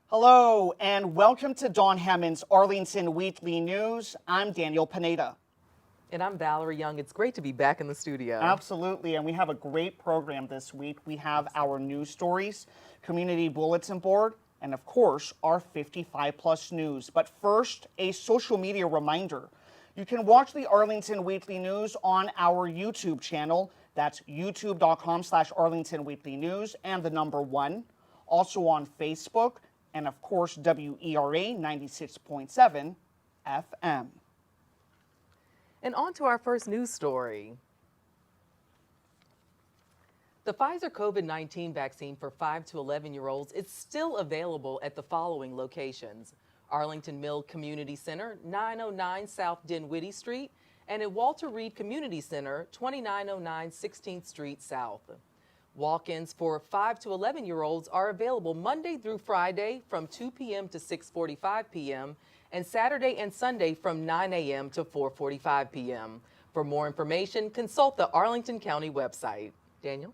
Hello, and welcome to Dawn Hammond's Arlington Weekly News. I'm Daniel Pineda. And I'm Valerie Young. It's great to be back in the studio. Absolutely, and we have a great program this week. We have our news stories, community bulletin board, and of course, our 55+ news. But first, a social media reminder. You can watch the Arlington Weekly News on our YouTube channel. That's youtube.com/Arlington Weekly News and the number 1. Also on Facebook, and of course, WERA 96.7 FM. And on to our first news story. The Pfizer COVID-19 vaccine for 5 to 11-year-olds is still available at the following locations: Arlington Mill Community Center, 909 South Dinwiddie Street, and at Walter Reed Community Center, 2909 16th Street South. Walk-ins for 5 to 11-year-olds are available Monday through Friday from 2 p.m. to 6:45 p.m. and Saturday and Sunday from 9 a.m. to 4:45 p.m. For more information, consult the Arlington County website. Daniel?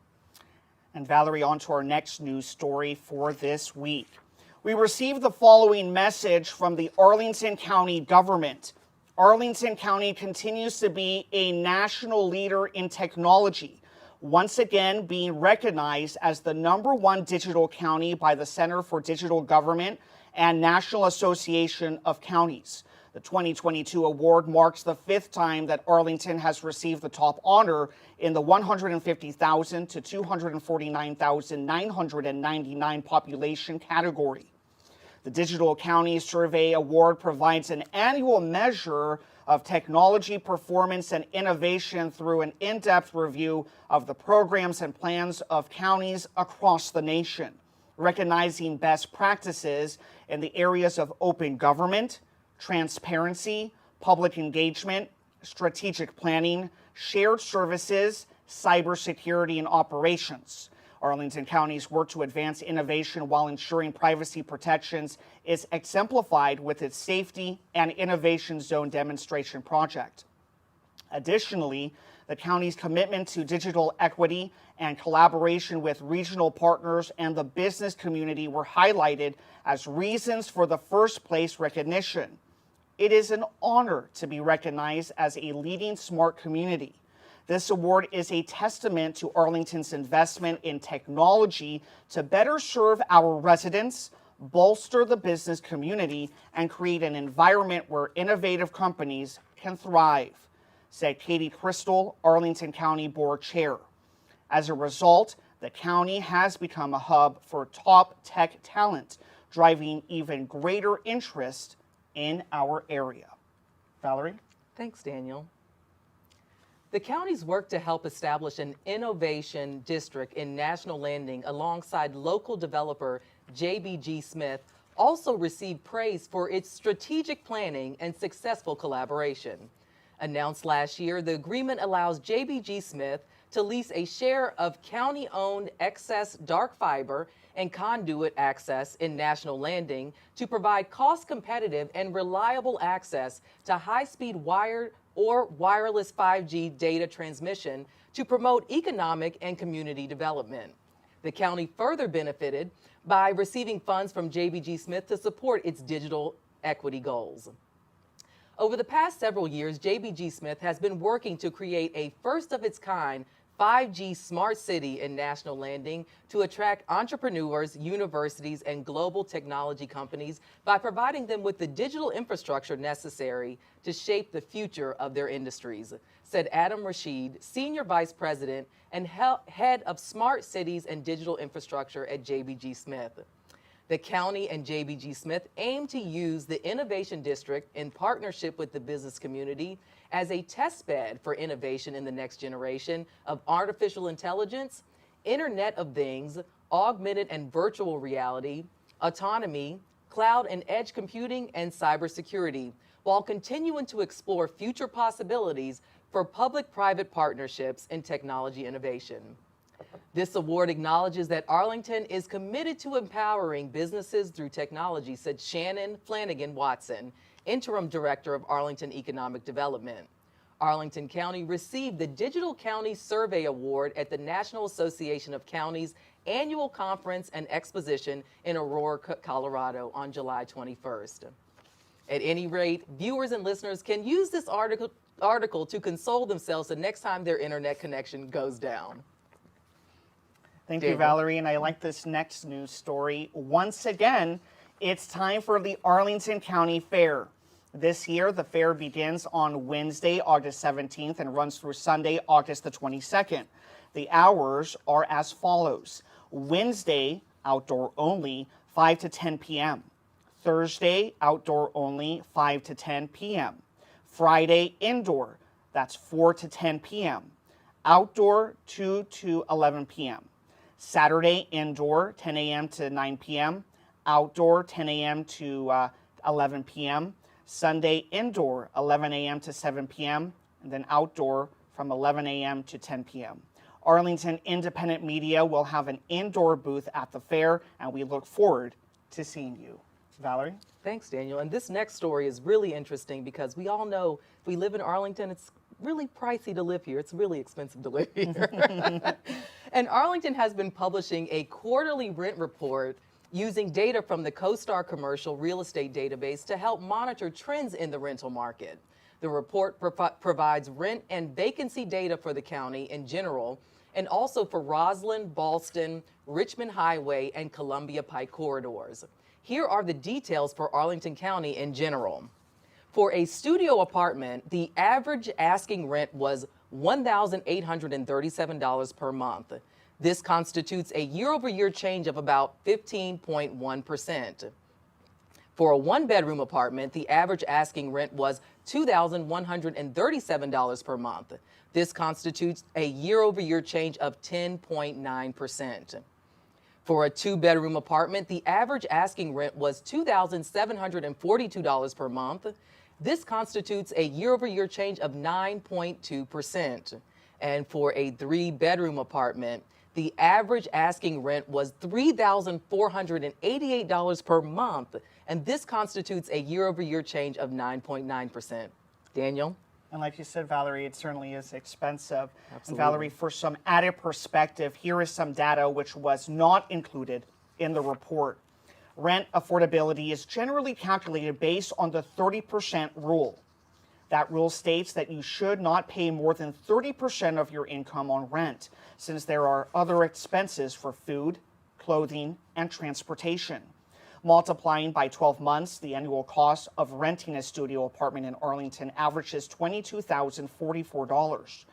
And Valerie, on to our next news story for this week. We received the following message from the Arlington County government. Arlington County continues to be a national leader in technology, once again being recognized as the #1 digital county by the Center for Digital Government and National Association of Counties. The 2022 award marks the 5th time that Arlington has received the top honor in the 150,000 to 249,999 population category. The Digital County Survey Award provides an annual measure of technology performance and innovation through an in-depth review of the programs and plans of counties across the nation, recognizing best practices in the areas of open government, transparency, public engagement, strategic planning, shared services, cybersecurity, and operations. Arlington County's work to advance innovation while ensuring privacy protections is exemplified with its Safety and Innovation Zone demonstration project. Additionally, the county's commitment to digital equity and collaboration with regional partners and the business community were highlighted as reasons for the first place recognition. It is an honor to be recognized as a leading smart community. This award is a testament to Arlington's investment in technology to better serve our residents, bolster the business community, and create an environment where innovative companies can thrive, said Katie Crystal, Arlington County Board Chair. As a result, the county has become a hub for top tech talent, driving even greater interest in our area. Valerie? Thanks, Daniel. The county's work to help establish an innovation district in National Landing alongside local developer JBG Smith also received praise for its strategic planning and successful collaboration. Announced last year, the agreement allows JBG Smith to lease a share of county-owned excess dark fiber and conduit access in National Landing to provide cost-competitive and reliable access to high-speed wired or wireless 5G data transmission to promote economic and community development. The county further benefited by receiving funds from JBG Smith to support its digital equity goals. Over the past several years, JBG Smith has been working to create a first-of-its-kind 5G smart city in National Landing to attract entrepreneurs, universities, and global technology companies by providing them with the digital infrastructure necessary to shape the future of their industries, said Adam Rashid, Senior Vice President and Head of Smart Cities and Digital Infrastructure at JBG Smith. The county and JBG Smith aim to use the Innovation District in partnership with the business community as a test bed for innovation in the next generation of artificial intelligence, Internet of Things, augmented and virtual reality, autonomy, cloud and edge computing, and cybersecurity, while continuing to explore future possibilities for public-private partnerships in technology innovation. This award acknowledges that Arlington is committed to empowering businesses through technology, said Shannon Flanagan Watson, Interim Director of Arlington Economic Development. Arlington County received the Digital County Survey Award at the National Association of Counties Annual Conference and Exposition in Aurora, Colorado on July 21st. At any rate, viewers and listeners can use this article to console themselves the next time their internet connection goes down. Thank you, Valerie, and I like this next news story. Once again, it's time for the Arlington County Fair. This year, the fair begins on Wednesday, August 17th, and runs through Sunday, August the 22nd. The hours are as follows. Wednesday, outdoor only, 5 to 10 p.m. Thursday, outdoor only, 5 to 10 p.m. Friday, indoor, that's 4 to 10 p.m. Outdoor, 2 to 11 p.m. Saturday, indoor, 10 a.m. to 9 p.m. Outdoor, 10 a.m. to 11 p.m. Sunday, indoor, 11 a.m. to 7 p.m. And then outdoor from 11 a.m. to 10 p.m. Arlington Independent Media will have an indoor booth at the fair, and we look forward to seeing you. Valerie? Thanks, Daniel. And this next story is really interesting because we all know if we live in Arlington, it's really pricey to live here. It's really expensive to live here. And Arlington has been publishing a quarterly rent report using data from the CoStar Commercial Real Estate Database to help monitor trends in the rental market. The report provides rent and vacancy data for the county in general, and also for Roslyn, Ballston, Richmond Highway, and Columbia Pike corridors. Here are the details for Arlington County in general. For a studio apartment, the average asking rent was $1,837 per month. This constitutes a year-over-year change of about 15.1%. For a one-bedroom apartment, the average asking rent was $2,137 per month. This constitutes a year-over-year change of 10.9%. For a two-bedroom apartment, the average asking rent was $2,742 per month. This constitutes a year-over-year change of 9.2%. And for a three-bedroom apartment, the average asking rent was $3,488 per month, and this constitutes a year-over-year change of 9.9%. Daniel? And like you said, Valerie, it certainly is expensive. Absolutely. And Valerie, for some added perspective, here is some data which was not included in the report. Rent affordability is generally calculated based on the 30% rule. That rule states that you should not pay more than 30% of your income on rent, since there are other expenses for food, clothing, and transportation. Multiplying by 12 months, the annual cost of renting a studio apartment in Arlington averages $22,044.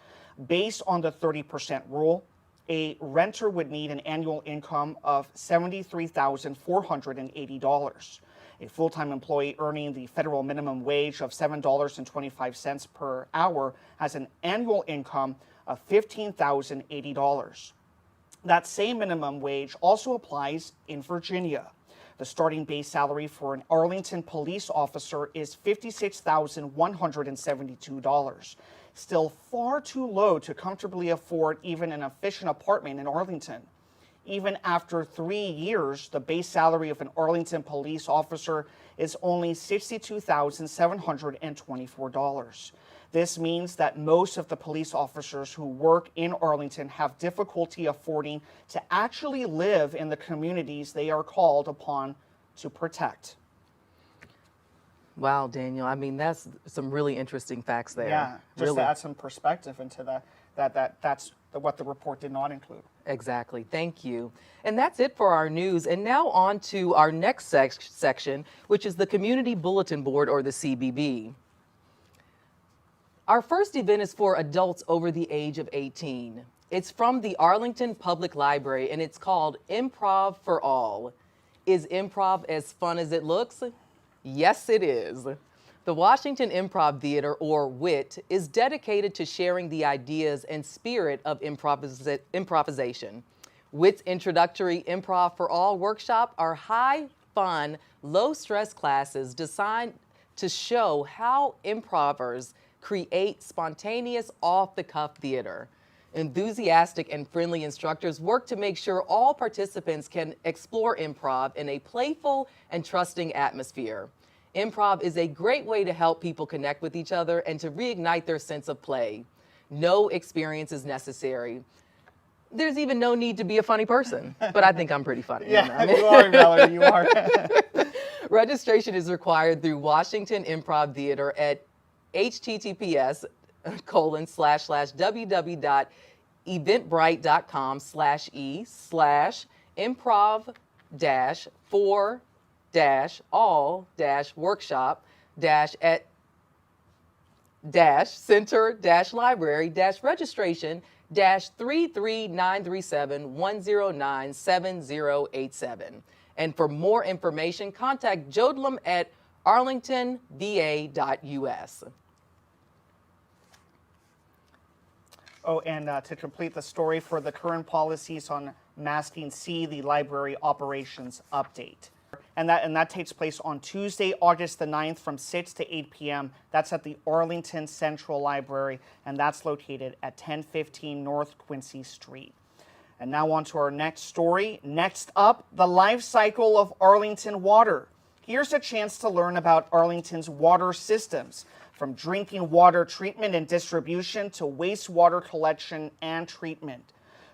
Based on the 30% rule, a renter would need an annual income of $73,480. A full-time employee earning the federal minimum wage of $7.25 per hour has an annual income of $15,080. That same minimum wage also applies in Virginia. The starting base salary for an Arlington police officer is $56,172. Still far too low to comfortably afford even an efficient apartment in Arlington. Even after 3 years, the base salary of an Arlington police officer is only $62,724. This means that most of the police officers who work in Arlington have difficulty affording to actually live in the communities they are called upon to protect. Wow, Daniel. I mean, that's some really interesting facts there. Yeah, just really. to add some perspective into that's what the report did not include. Exactly. Thank you. And that's it for our news. And now on to our next section, which is the Community Bulletin Board, or the CBB. Our first event is for adults over the age of 18. It's from the Arlington Public Library, and it's called Improv for All. Is improv as fun as it looks? Yes, it is. The Washington Improv Theater, or WIT, is dedicated to sharing the ideas and spirit of improvisation. WIT's introductory Improv for All workshop are high, fun, low-stress classes designed to show how improvers create spontaneous, off-the-cuff theater. Enthusiastic and friendly instructors work to make sure all participants can explore improv in a playful and trusting atmosphere. Improv is a great way to help people connect with each other and to reignite their sense of play. No experience is necessary. There's even no need to be a funny person, but I think I'm pretty funny. Yeah, you are, Valerie, you are. Registration is required through Washington Improv Theater at https://www.eventbrite.com/e/improv-for-all-workshop-center-library-registration 33937-109-7087. And for more information, contact Jodlem at arlingtonva.us. Oh, and to complete the story for the current policies on masking, see the library operations update. And that takes place on Tuesday, August the 9th from 6 to 8 p.m. That's at the Arlington Central Library, and that's located at 1015 North Quincy Street. And now on to our next story. Next up, the life cycle of Arlington water. Here's a chance to learn about Arlington's water systems, from drinking water treatment and distribution to wastewater collection and treatment.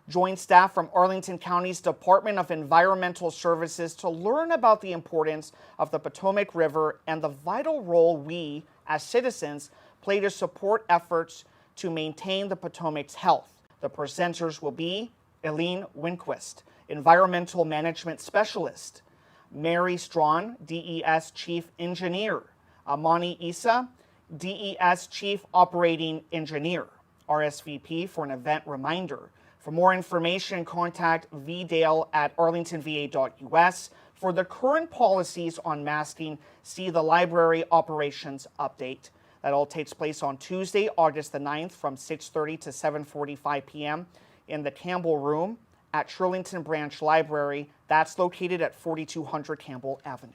Join staff from Arlington County's Department of Environmental Services to learn about the importance of the Potomac River and the vital role we, as citizens, play to support efforts to maintain the Potomac's health. The presenters will be Eileen Winquist, Environmental Management Specialist, Mary Strawn, DES Chief Engineer, Amani Issa, DES Chief Operating Engineer, RSVP for an event reminder. For more information, contact vdale at arlingtonva.us. For the current policies on masking, see the library operations update. That all takes place on Tuesday, August the 9th from 6:30 to 7:45 p.m. in the Campbell Room at Shirlington Branch Library. That's located at 4200 Campbell Avenue.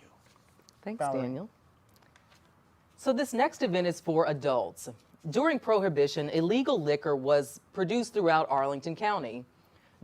Thanks, Valerie. Daniel. So this next event is for adults. During Prohibition, illegal liquor was produced throughout Arlington County.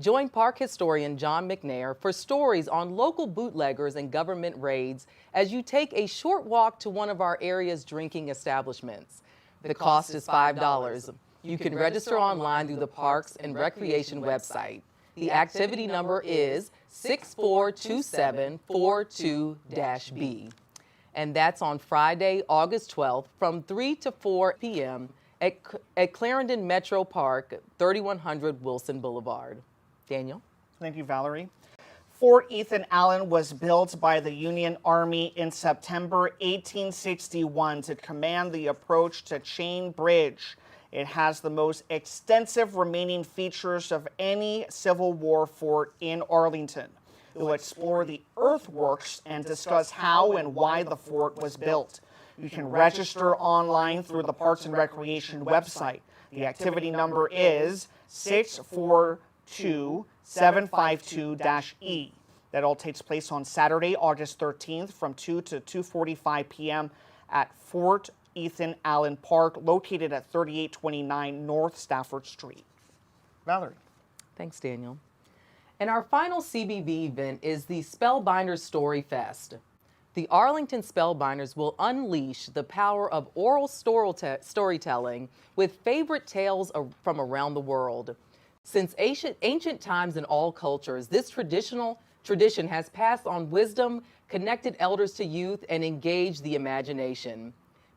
Join park historian John McNair for stories on local bootleggers and government raids as you take a short walk to one of our area's drinking establishments. The cost is $5. You can register online through the Parks and Recreation website. The activity number is 642742-B. And that's on Friday, August 12th from 3 to 4 p.m. at Clarendon Metro Park, 3100 Wilson Boulevard. Daniel? Thank you, Valerie. Fort Ethan Allen was built by the Union Army in September 1861 to command the approach to Chain Bridge. It has the most extensive remaining features of any Civil War fort in Arlington. It will explore the earthworks and discuss how and why the fort was built. You can register online through the Parks and Recreation website. The activity number is 642752-E. That all takes place on Saturday, August 13th from 2 to 2:45 p.m. at Fort Ethan Allen Park, located at 3829 North Stafford Street. Valerie. Thanks, Daniel. And our final CBV event is the Spellbinder Story Fest. The Arlington Spellbinders will unleash the power of oral storytelling with favorite tales from around the world. Since ancient times in all cultures, this tradition has passed on wisdom, connected elders to youth, and engaged the imagination.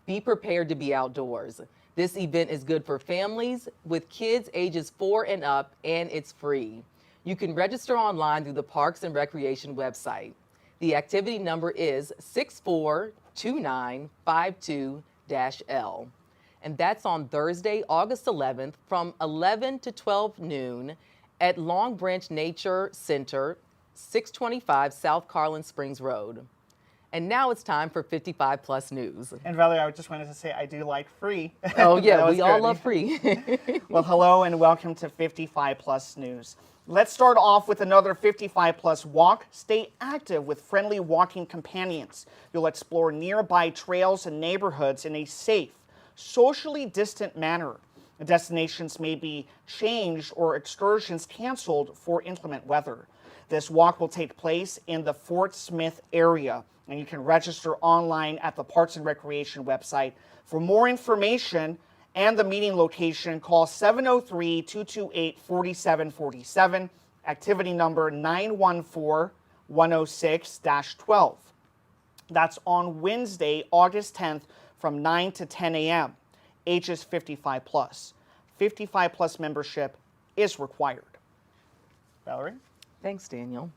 Be prepared to be outdoors. This event is good for families with kids ages 4 and up, and it's free. You can register online through the Parks and Recreation website. The activity number is 642952-L. And that's on Thursday, August 11th from 11 to 12 noon at Long Branch Nature Center, 625 South Carlin Springs Road. And now it's time for 55 Plus News. And Valerie, I just wanted to say I do like free. Oh yeah, we all good. love free. Well, hello and welcome to 55 Plus News. Let's start off with another 55 Plus walk. Stay active with friendly walking companions. You'll explore nearby trails and neighborhoods in a safe, socially distant manner. Destinations may be changed or excursions canceled for inclement weather. This walk will take place in the Fort Smith area, and you can register online at the Parks and Recreation website. For more information and the meeting location, call 703-228-4747, activity number 914-106-12. That's on Wednesday, August 10th from 9 to 10 a.m. Ages 55 plus. 55 plus membership is required. Valerie? Thanks, Daniel.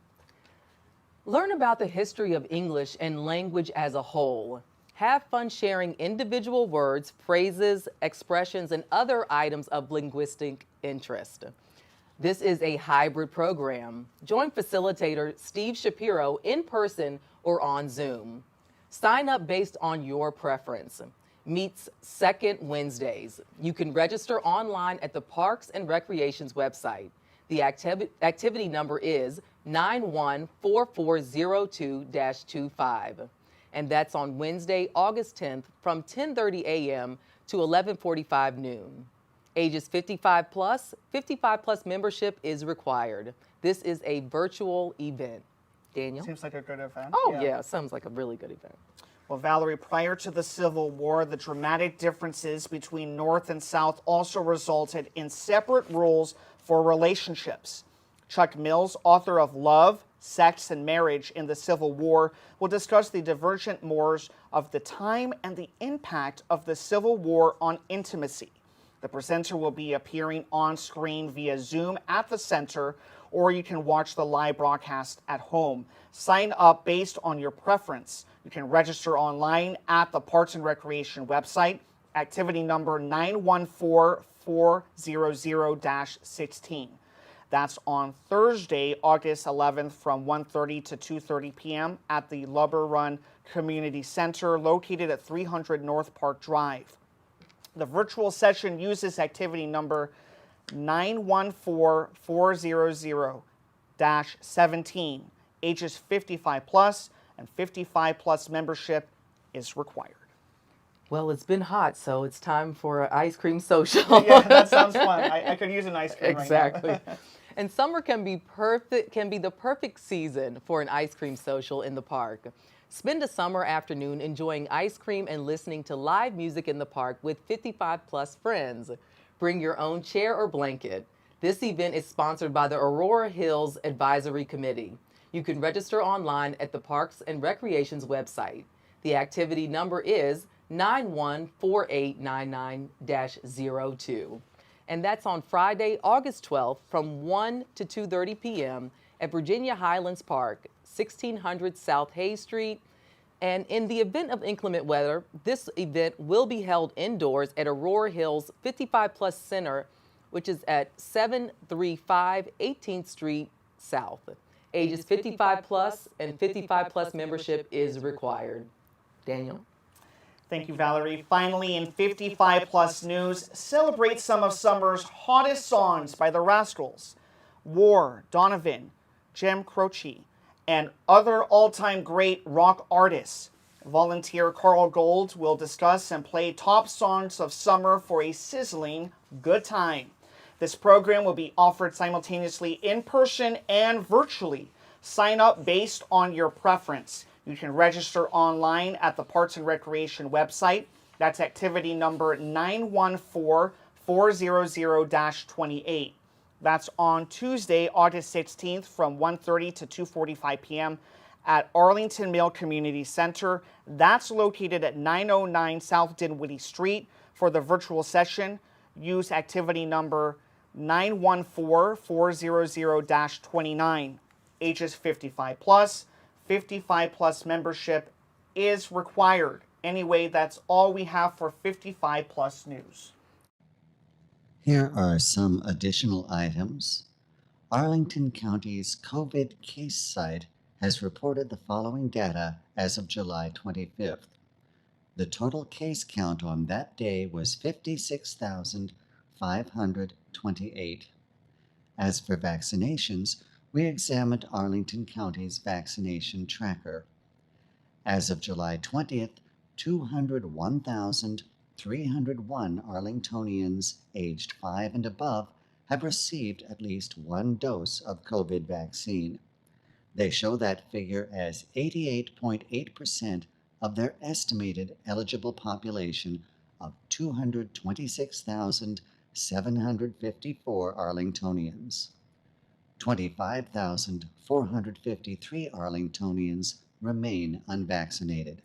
Learn about the history of English and language as a whole. Have fun sharing individual words, phrases, expressions, and other items of linguistic interest. This is a hybrid program. Join facilitator Steve Shapiro in person or on Zoom. Sign up based on your preference. Meets second Wednesdays. You can register online at the Parks and Recreation's website. The activity number is 914402-25. And that's on Wednesday, August 10th from 10:30 a.m. to 11:45 noon. Ages 55 plus membership is required. This is a virtual event. Daniel? Seems like a good event. Oh, yeah, sounds like a really good event. Well, Valerie, prior to the Civil War, the dramatic differences between North and South also resulted in separate rules for relationships. Chuck Mills, author of Love, Sex, and Marriage in the Civil War, will discuss the divergent mores of the time and the impact of the Civil War on intimacy. The presenter will be appearing on screen via Zoom at the center, or you can watch the live broadcast at home. Sign up based on your preference. You can register online at the Parks and Recreation website, activity number 914400-16. That's on Thursday, August 11th from 1:30 to 2:30 p.m. at the Lubber Run Community Center located at 300 North Park Drive. The virtual session uses activity number 914400-17. Ages 55 plus and 55 plus membership is required. Well, it's been hot, so it's time for an ice cream social. Yeah, that sounds fun. I could use an ice cream exactly. right now. And summer can be the perfect season for an ice cream social in the park. Spend a summer afternoon enjoying ice cream and listening to live music in the park with 55 plus friends. Bring your own chair or blanket. This event is sponsored by the Aurora Hills Advisory Committee. You can register online at the Parks and Recreation's website. The activity number is 914899-02. And that's on Friday, August 12th from 1 to 2:30 p.m. at Virginia Highlands Park, 1600 South Hayes Street. And in the event of inclement weather, this event will be held indoors at Aurora Hills 55 Plus Center, which is at 735 18th Street South. Ages 55 plus and 55 plus membership is required. Daniel? Thank you, Valerie. Finally, in 55 plus news, celebrate some of summer's hottest songs by the Rascals. War, Donovan, Jim Croce, and other all-time great rock artists. Volunteer Carl Gold will discuss and play top songs of summer for a sizzling good time. This program will be offered simultaneously in person and virtually. Sign up based on your preference. You can register online at the Parks and Recreation website. That's activity number 914400-28. That's on Tuesday, August 16th from 1:30 to 2:45 p.m. at Arlington Mill Community Center. That's located at 909 South Dinwiddie Street. For the virtual session, use activity number 914400-29. Ages 55 plus. 55 plus membership is required. Anyway, that's all we have for 55 plus news. Here are some additional items. Arlington County's COVID case site has reported the following data as of July 25th. The total case count on that day was 56,528. As for vaccinations, we examined Arlington County's vaccination tracker. As of July 20th, 201,301 Arlingtonians aged 5 and above have received at least one dose of COVID vaccine. They show that figure as 88.8% of their estimated eligible population of 226,754 Arlingtonians. 25,453 Arlingtonians remain unvaccinated.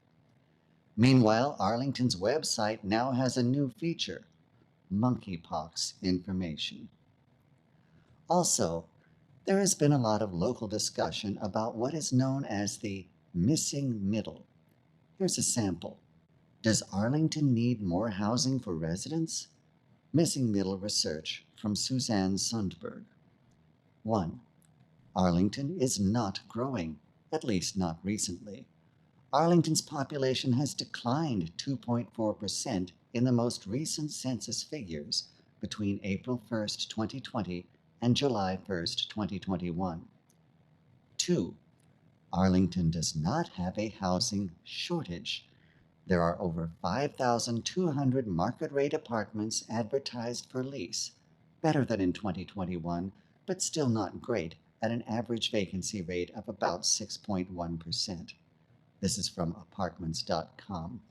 Meanwhile, Arlington's website now has a new feature, monkeypox information. Also, there has been a lot of local discussion about what is known as the missing middle. Here's a sample. Does Arlington need more housing for residents? Missing middle research from Suzanne Sundberg. 1. Arlington is not growing, at least not recently. Arlington's population has declined 2.4% in the most recent census figures between April 1st, 2020 and July 1st, 2021. 2. Arlington does not have a housing shortage. There are over 5,200 market-rate apartments advertised for lease, better than in 2021, but still not great at an average vacancy rate of about 6.1%. This is from apartments.com.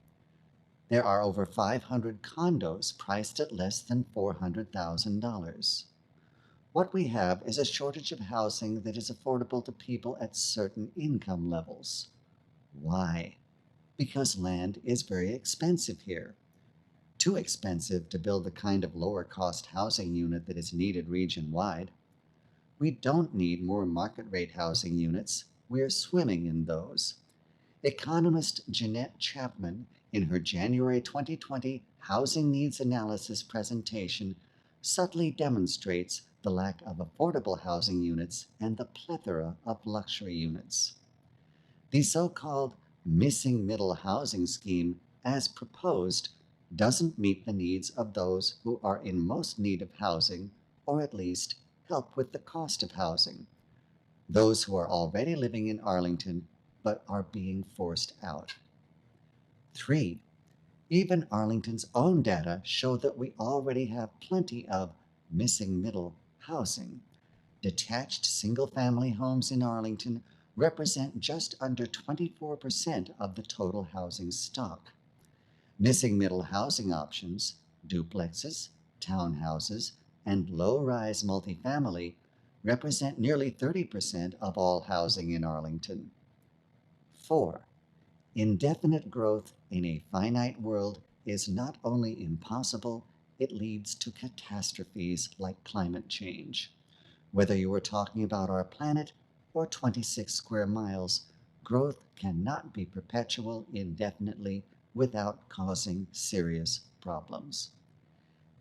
There are over 500 condos priced at less than $400,000. What we have is a shortage of housing that is affordable to people at certain income levels. Why? Because land is very expensive here. Too expensive to build the kind of lower-cost housing unit that is needed region-wide. We don't need more market-rate housing units. We're swimming in those. Economist Jeanette Chapman, in her January 2020 Housing Needs Analysis presentation, subtly demonstrates the lack of affordable housing units and the plethora of luxury units. The so-called missing middle housing scheme, as proposed, doesn't meet the needs of those who are in most need of housing, or at least help with the cost of housing. Those who are already living in Arlington but are being forced out. 3. Even Arlington's own data show that we already have plenty of missing middle housing. Detached single-family homes in Arlington represent just under 24% of the total housing stock. Missing middle housing options, duplexes, townhouses, and low-rise multifamily represent nearly 30% of all housing in Arlington. 4. Indefinite growth in a finite world is not only impossible, it leads to catastrophes like climate change. Whether you are talking about our planet or 26 square miles, growth cannot be perpetual indefinitely without causing serious problems.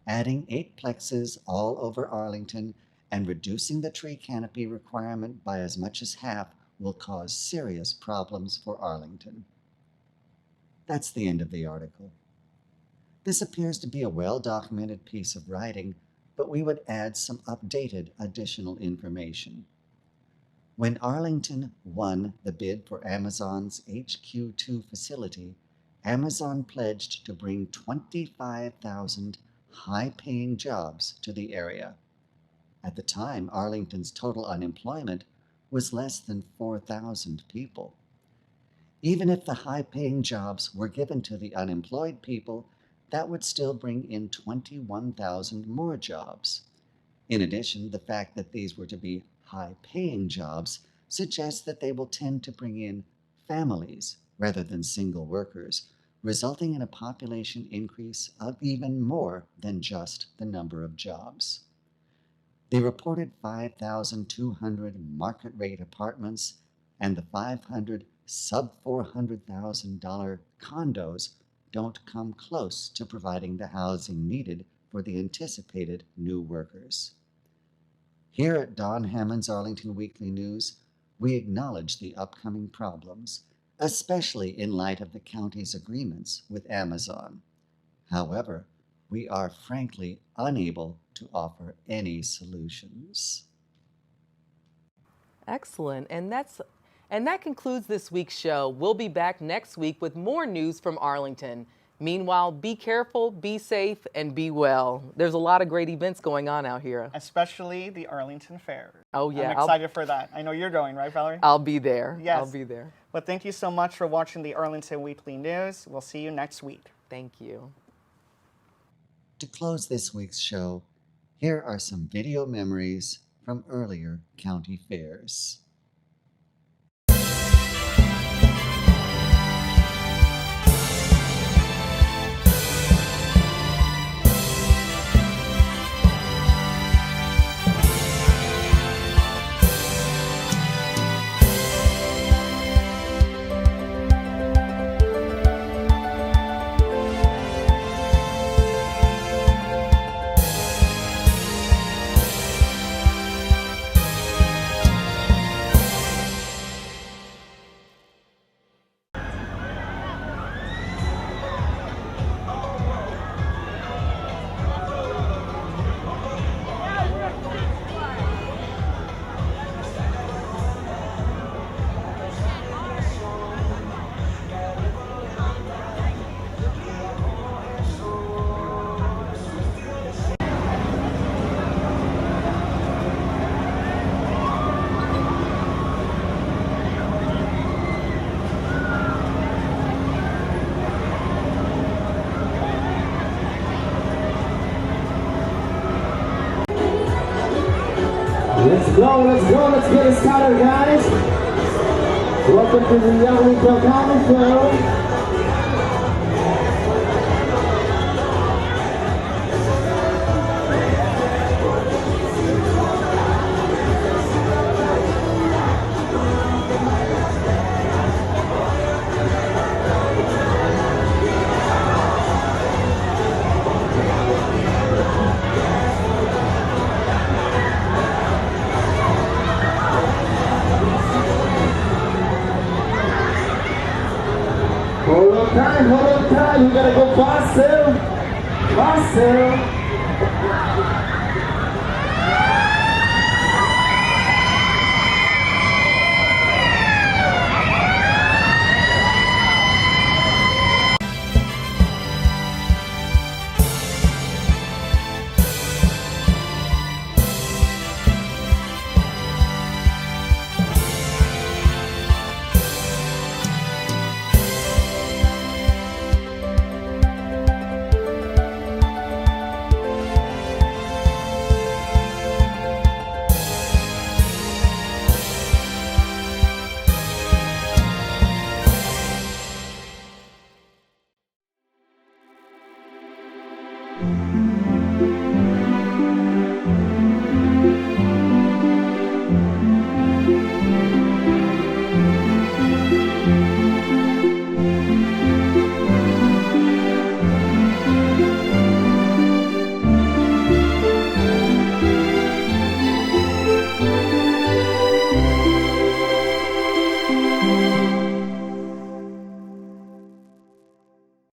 Adding 8 plexes all over Arlington and reducing the tree canopy requirement by as much as half will cause serious problems for Arlington. That's the end of the article. This appears to be a well-documented piece of writing, but we would add some updated additional information. When Arlington won the bid for Amazon's HQ2 facility, Amazon pledged to bring 25,000 high-paying jobs to the area. At the time, Arlington's total unemployment was less than 4,000 people. Even if the high-paying jobs were given to the unemployed people, that would still bring in 21,000 more jobs. In addition, the fact that these were to be high-paying jobs suggests that they will tend to bring in families rather than single workers, resulting in a population increase of even more than just the number of jobs. The reported 5,200 market-rate apartments and the 500 sub-$400,000 condos don't come close to providing the housing needed for the anticipated new workers. Here at Don Hammond's Arlington Weekly News, We acknowledge the upcoming problems, especially in light of the county's agreements with Amazon. However, we are frankly unable to offer any solutions. Excellent. And that concludes this week's show. We'll be back next week with more news from Arlington. Meanwhile, be careful, be safe, and be well. There's a lot of great events going on out here. Especially the Arlington Fair. Oh, yeah. I'm excited for that. I know you're going, right, Valerie? I'll be there. Yes. I'll be there. Well, thank you so much for watching the Arlington Weekly News. We'll see you next week. Thank you. To close this week's show, here are some video memories from earlier county fairs. Let's get it started, guys. Welcome to the Arlington County Show. Hold on time, you gotta go faster, faster.